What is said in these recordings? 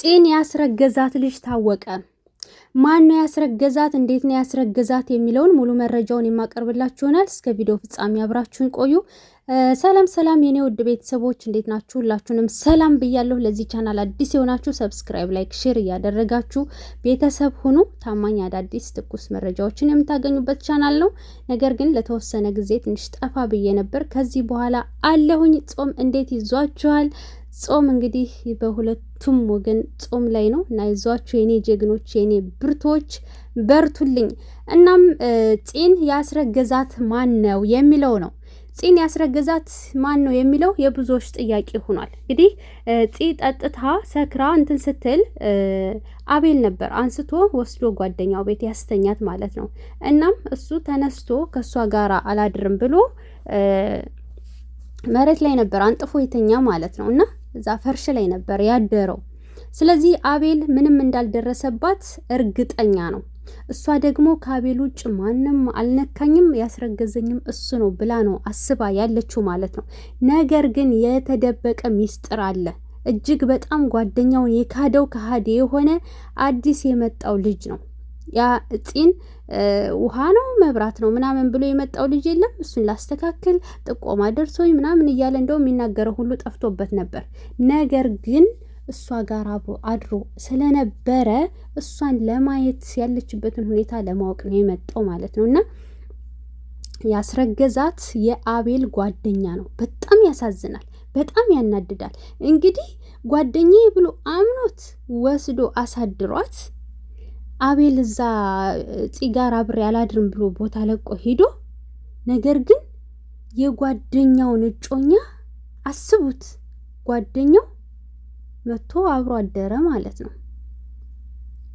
ፂን ያስረገዛት ልጅ ታወቀ። ማን ነው ያስረገዛት? እንዴት ነው ያስረገዛት? የሚለውን ሙሉ መረጃውን የማቀርብላችሁ ይሆናል። እስከ ቪዲዮ ፍጻሜ አብራችሁን ቆዩ። ሰላም ሰላም የኔ ውድ ቤተሰቦች እንዴት ናችሁ? ሁላችሁንም ሰላም ብያለሁ። ለዚህ ቻናል አዲስ የሆናችሁ ሰብስክራይብ፣ ላይክ፣ ሼር እያደረጋችሁ ቤተሰብ ሁኑ። ታማኝ አዳዲስ ትኩስ መረጃዎችን የምታገኙበት ቻናል ነው። ነገር ግን ለተወሰነ ጊዜ ትንሽ ጠፋ ብዬ ነበር። ከዚህ በኋላ አለሁኝ። ጾም እንዴት ይዟችኋል? ጾም እንግዲህ በሁለቱም ወገን ጾም ላይ ነው እና ይዟችሁ የኔ ጀግኖች የኔ ብርቶች በርቱልኝ። እናም ፂን ያስረገዛት ማን ነው የሚለው ነው። ፂን ያስረገዛት ማን ነው የሚለው የብዙዎች ጥያቄ ሆኗል። እንግዲህ ፂ ጠጥታ ሰክራ እንትን ስትል አቤል ነበር አንስቶ ወስዶ ጓደኛው ቤት ያስተኛት ማለት ነው። እናም እሱ ተነስቶ ከእሷ ጋር አላድርም ብሎ መሬት ላይ ነበር አንጥፎ የተኛ ማለት ነው። እና እዛ ፈርሽ ላይ ነበር ያደረው። ስለዚህ አቤል ምንም እንዳልደረሰባት እርግጠኛ ነው። እሷ ደግሞ ከአቤል ውጭ ማንም አልነካኝም ያስረገዘኝም እሱ ነው ብላ ነው አስባ ያለችው ማለት ነው። ነገር ግን የተደበቀ ሚስጥር አለ። እጅግ በጣም ጓደኛውን የካደው ከሃዲ የሆነ አዲስ የመጣው ልጅ ነው። ያ ፂን ውሃ ነው መብራት ነው ምናምን ብሎ የመጣው ልጅ የለም። እሱን ላስተካክል ጥቆማ ደርሶኝ ምናምን እያለ እንደው የሚናገረው ሁሉ ጠፍቶበት ነበር። ነገር ግን እሷ ጋር አብሮ አድሮ ስለነበረ እሷን ለማየት ያለችበትን ሁኔታ ለማወቅ ነው የመጣው ማለት ነው። እና ያስረገዛት የአቤል ጓደኛ ነው። በጣም ያሳዝናል፣ በጣም ያናድዳል። እንግዲህ ጓደኛዬ ብሎ አምኖት ወስዶ አሳድሯት አቤል እዛ ፂጋር አብሬ አላድርም ብሎ ቦታ ለቆ ሄዶ፣ ነገር ግን የጓደኛውን እጮኛ አስቡት፣ ጓደኛው መቶ አብሮ አደረ ማለት ነው።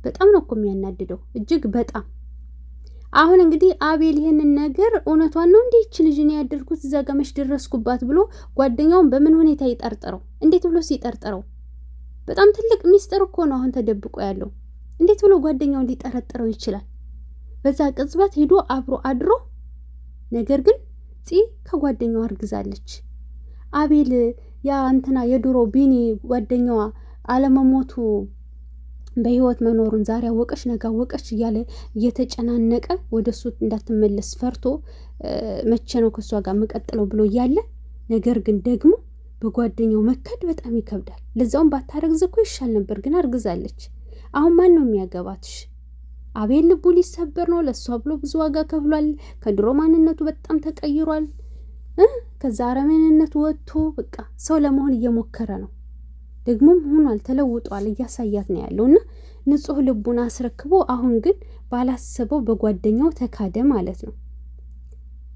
በጣም ነው እኮ የሚያናድደው እጅግ በጣም። አሁን እንግዲህ አቤል ይሄንን ነገር እውነቷን ነው እንዴ ይች ልጅ ነው ያደርኩት እዛ ጋር ደረስኩባት ብሎ ጓደኛውን በምን ሁኔታ ይጠርጥረው? እንዴት ብሎ ሲጠርጥረው? በጣም ትልቅ ሚስጥር እኮ ነው አሁን ተደብቆ ያለው። እንዴት ብሎ ጓደኛውን ሊጠረጥረው ይችላል? በዛ ቅጽበት ሄዶ አብሮ አድሮ፣ ነገር ግን ፂ ከጓደኛዋ አርግዛለች። አቤል ያ እንትና የድሮ ቢኒ ጓደኛዋ አለመሞቱ በህይወት መኖሩን ዛሬ አወቀች ነገ አወቀች እያለ እየተጨናነቀ ወደሱ እንዳትመለስ ፈርቶ መቼ ነው ከሷ ጋር መቀጠለው ብሎ እያለ፣ ነገር ግን ደግሞ በጓደኛው መካድ በጣም ይከብዳል። ለዛውም ባታረግዝ እኮ ይሻል ነበር፣ ግን አርግዛለች። አሁን ማን ነው የሚያገባትሽ? አቤል ልቡ ሊሰበር ነው። ለሷ ብሎ ብዙ ዋጋ ከፍሏል። ከድሮ ማንነቱ በጣም ተቀይሯል። ከዛ አረመኔነቱ ወጥቶ በቃ ሰው ለመሆን እየሞከረ ነው። ደግሞም ሆኗል፣ ተለውጧል፣ እያሳያት ነው ያለውና ንጹህ ልቡን አስረክቦ አሁን ግን ባላሰበው በጓደኛው ተካደ ማለት ነው።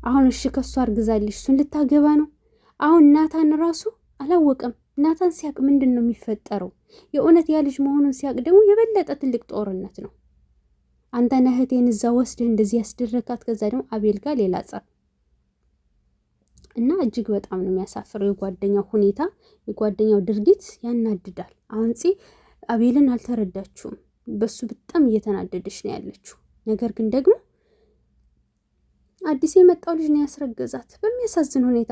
አሁን እሺ ከሷ አርግዛለች፣ እሱን ልታገባ ነው። አሁን ናታን ራሱ አላወቀም። ናታን ሲያቅ ምንድን ነው የሚፈጠረው? የእውነት ያ ልጅ መሆኑን ሲያቅ ደግሞ የበለጠ ትልቅ ጦርነት ነው። አንተ ነህ እህቴን እዛ ወስደህ እንደዚህ ያስደረካት፣ ከዛ ደግሞ አቤል ጋር ሌላ ጸብ እና እጅግ በጣም ነው የሚያሳፍረው። የጓደኛው ሁኔታ የጓደኛው ድርጊት ያናድዳል። አሁን ፂ አቤልን አልተረዳችውም። በሱ በጣም እየተናደደች ነው ያለችው። ነገር ግን ደግሞ አዲስ የመጣው ልጅ ነው ያስረገዛት በሚያሳዝን ሁኔታ።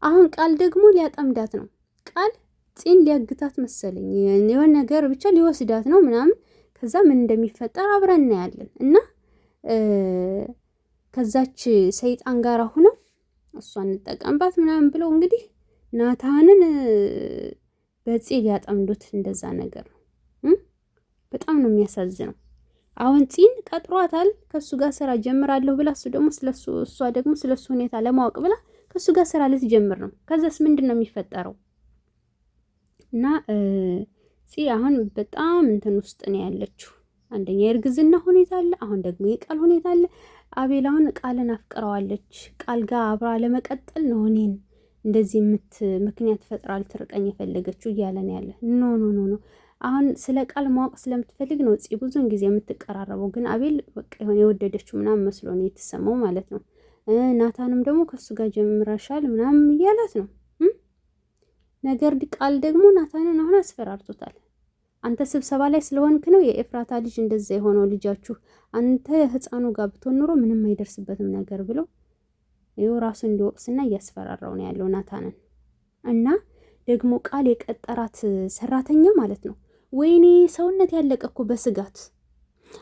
አሁን ቃል ደግሞ ሊያጠምዳት ነው። ቃል ፂን ሊያግታት መሰለኝ የሆነ ነገር ብቻ ሊወስዳት ነው ምናምን። ከዛ ምን እንደሚፈጠር አብረን እናያለን። እና ከዛች ሰይጣን ጋር ሆነው እሷን እንጠቀምባት ምናምን ብለው እንግዲህ ናታንን በፂ ሊያጠምዱት እንደዛ ነገር ነው። በጣም ነው የሚያሳዝነው። አሁን ፂን ቀጥሯታል ከሱ ጋር ስራ ጀምራለሁ ብላ፣ እሷ ደግሞ ስለሱ ሁኔታ ለማወቅ ብላ ከሱ ጋር ስራ ልትጀምር ነው። ከዛስ ምንድን ነው የሚፈጠረው? እና ፂ አሁን በጣም እንትን ውስጥ ነው ያለችው። አንደኛ የእርግዝና ሁኔታ አለ፣ አሁን ደግሞ የቃል ሁኔታ አለ። አቤል አሁን ቃልን አፍቅረዋለች። ቃል ጋር አብራ ለመቀጠል ነው እኔን እንደዚህ ምክንያት ፈጥራ ልትርቀኝ የፈለገችው እያለ ነው ያለ። ኖ ኖ ኖ ኖ አሁን ስለ ቃል ማወቅ ስለምትፈልግ ነው ፂ ብዙን ጊዜ የምትቀራረበው። ግን አቤል በቃ የሆነ የወደደችው ምናምን መስሎ ነው የተሰማው ማለት ነው። ናታንም ደግሞ ከሱ ጋር ጀምረሻል ምናምን እያላት ነው። ነገር ቃል ደግሞ ናታንን አሁን አስፈራርቶታል። አንተ ስብሰባ ላይ ስለሆንክ ነው የኤፍራታ ልጅ እንደዛ የሆነው ልጃችሁ፣ አንተ ህፃኑ ጋር ብትሆን ኑሮ ምንም አይደርስበትም ነገር ብለው ይኸው ራሱ እንዲወቅስና እያስፈራራው ነው ያለው ናታንን። እና ደግሞ ቃል የቀጠራት ሰራተኛ ማለት ነው ወይኔ ሰውነት ያለቀ እኮ በስጋት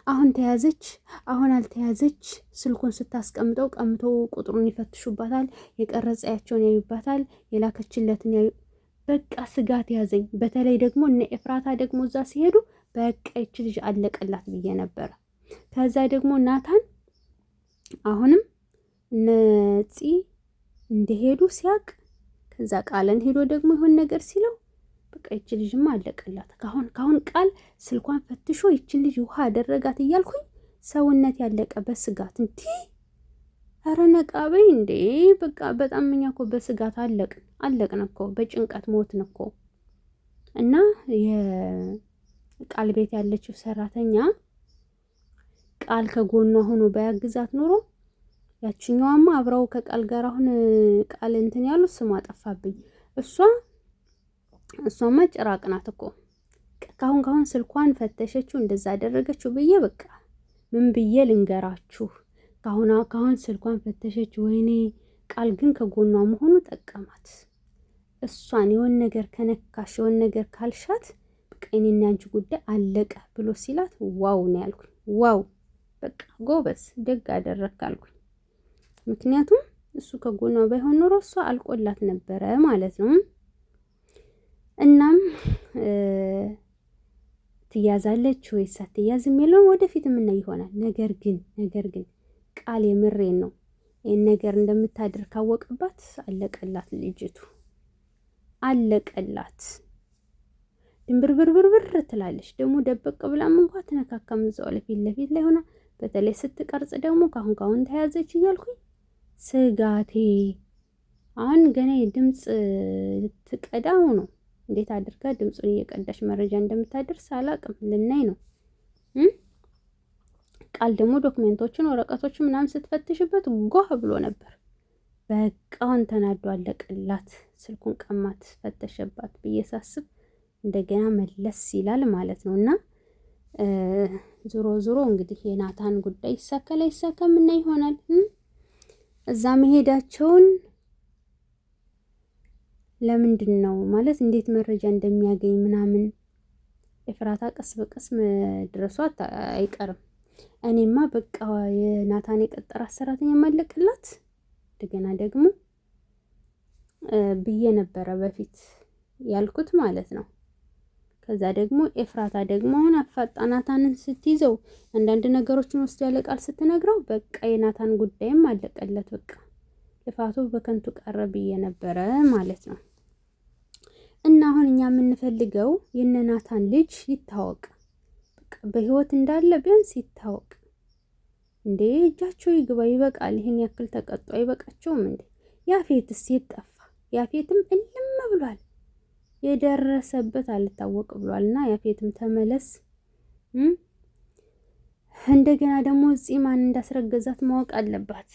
አሁን ተያዘች፣ አሁን አልተያዘች። ስልኩን ስታስቀምጠው ቀምተው ቁጥሩን ይፈትሹባታል፣ የቀረጸያቸውን ያዩባታል፣ የላከችለትን ያዩ። በቃ ስጋት ያዘኝ። በተለይ ደግሞ እነ ኤፍራታ ደግሞ እዛ ሲሄዱ በቃ ይች ልጅ አለቀላት ብዬ ነበረ። ከዛ ደግሞ ናታን አሁንም ነፂ እንደሄዱ ሲያቅ ከዛ ቃልን ሄዶ ደግሞ ይሆን ነገር ሲለው በቃ ይች ልጅማ አለቀላት። ካሁን ቃል ስልኳን ፈትሾ ይችን ልጅ ውሃ አደረጋት እያልኩኝ ሰውነት ያለቀ በስጋት እንዲ ኧረ ነቃ በይ እንዴ! በቃ በጣም እኛ እኮ በስጋት አለቅን እኮ በጭንቀት ሞትን እኮ። እና የቃል ቤት ያለችው ሰራተኛ ቃል ከጎኗ ሆኖ ባያግዛት ኖሮ ያችኛዋማ አብረው ከቃል ጋር አሁን ቃል እንትን ያሉት ስሟ ጠፋብኝ። እሷማ ጭራቅ ናት እኮ። ካሁን ስልኳን ፈተሸችው እንደዛ አደረገችው ብዬ በቃ ምን ብዬ ልንገራችሁ። ካሁን ስልኳን ፈተሸችው። ወይኔ ቃል ግን ከጎኗ መሆኑ ጠቀማት። እሷን የሆነ ነገር ከነካሽ የሆነ ነገር ካልሻት በቃ እኔና አንቺ ጉዳይ አለቀ ብሎ ሲላት ዋው ነው ያልኩኝ። ዋው በቃ ጎበዝ ደግ አደረክ አልኩኝ። ምክንያቱም እሱ ከጎኗ ባይሆን ኖሮ እሷ አልቆላት ነበረ ማለት ነው። እናም ትያዛለች ወይስ አትያዝ የሚለውን ወደፊት የምናይ ይሆናል። ነገር ግን ቃል የምሬን ነው ይህን ነገር እንደምታደርግ ካወቀባት አለቀላት፣ ልጅቱ አለቀላት። ድንብርብርብር ትላለች። ደግሞ ደበቅ ብላም እንኳን ትነካካም እዛው ፊት ለፊት ላይ ሆና በተለይ ስትቀርጽ ደግሞ ካሁን ተያዘች እያልኩኝ ስጋቴ አሁን ገና ድምፅ ልትቀዳው ነው። እንዴት አድርጋ ድምፁን እየቀዳሽ መረጃ እንደምታደርስ አላቅም። ልናይ ነው። ቃል ደግሞ ዶክመንቶችን ወረቀቶችን ምናምን ስትፈትሽበት ጓህ ብሎ ነበር። በቃውን ተናዶ አለቀላት። ስልኩን ቀማት፣ ፈተሸባት ብዬ ሳስብ እንደገና መለስ ይላል ማለት ነው። እና ዞሮ እንግዲህ የናታን ጉዳይ ይሳካ ምና ይሆናል። እዛ መሄዳቸውን ለምንድን ነው ማለት እንዴት መረጃ እንደሚያገኝ ምናምን ኤፍራታ ቀስ በቀስ መድረሷ አይቀርም። እኔማ በቃ የናታን የቀጠራት ሰራተኛ ማለቅላት እንደገና ደግሞ ብዬ ነበረ በፊት ያልኩት ማለት ነው። ከዛ ደግሞ ኤፍራታ ደግሞ አሁን አፋጣ ናታንን ስትይዘው አንዳንድ ነገሮችን ወስድ ያለ ቃል ስትነግረው በቃ የናታን ጉዳይም አለቀለት። በቃ ልፋቱ በከንቱ ቀረ ብዬ ነበረ ማለት ነው። እና አሁን እኛ የምንፈልገው የነ ናታን ልጅ ይታወቅ፣ በቃ በህይወት እንዳለ ቢያንስ ይታወቅ። እንዴ እጃቸው ይግባ፣ ይበቃል። ይሄን ያክል ተቀጡ አይበቃቸውም እንዴ? ያፌትስ የጠፋ ያፌትም እልም ብሏል። የደረሰበት አልታወቅ ብሏልና ያፌትም ተመለስ። እንደገና ደግሞ ማን እንዳስረገዛት ማወቅ አለባት።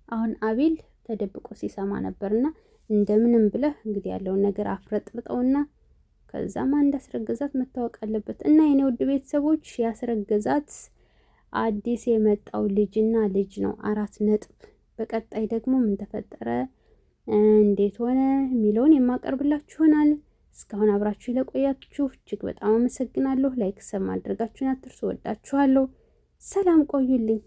አሁን አቤል ተደብቆ ሲሰማ ነበርና እንደምንም ብለህ እንግዲህ ያለውን ነገር አፍረጥርጠውና ከዛ ማን እንዳስረገዛት መታወቅ አለበት። እና የኔ ውድ ቤተሰቦች ያስረገዛት አዲስ የመጣው ልጅና ልጅ ነው 4 ነጥብ። በቀጣይ ደግሞ ምን ተፈጠረ እንዴት ሆነ የሚለውን የማቀርብላችሁ ይሆናል። እስካሁን አብራችሁ ለቆያችሁ እጅግ በጣም አመሰግናለሁ። ላይክ ሰብ ማድረጋችሁን አትርሱ። ወዳችኋለሁ። ሰላም ቆዩልኝ።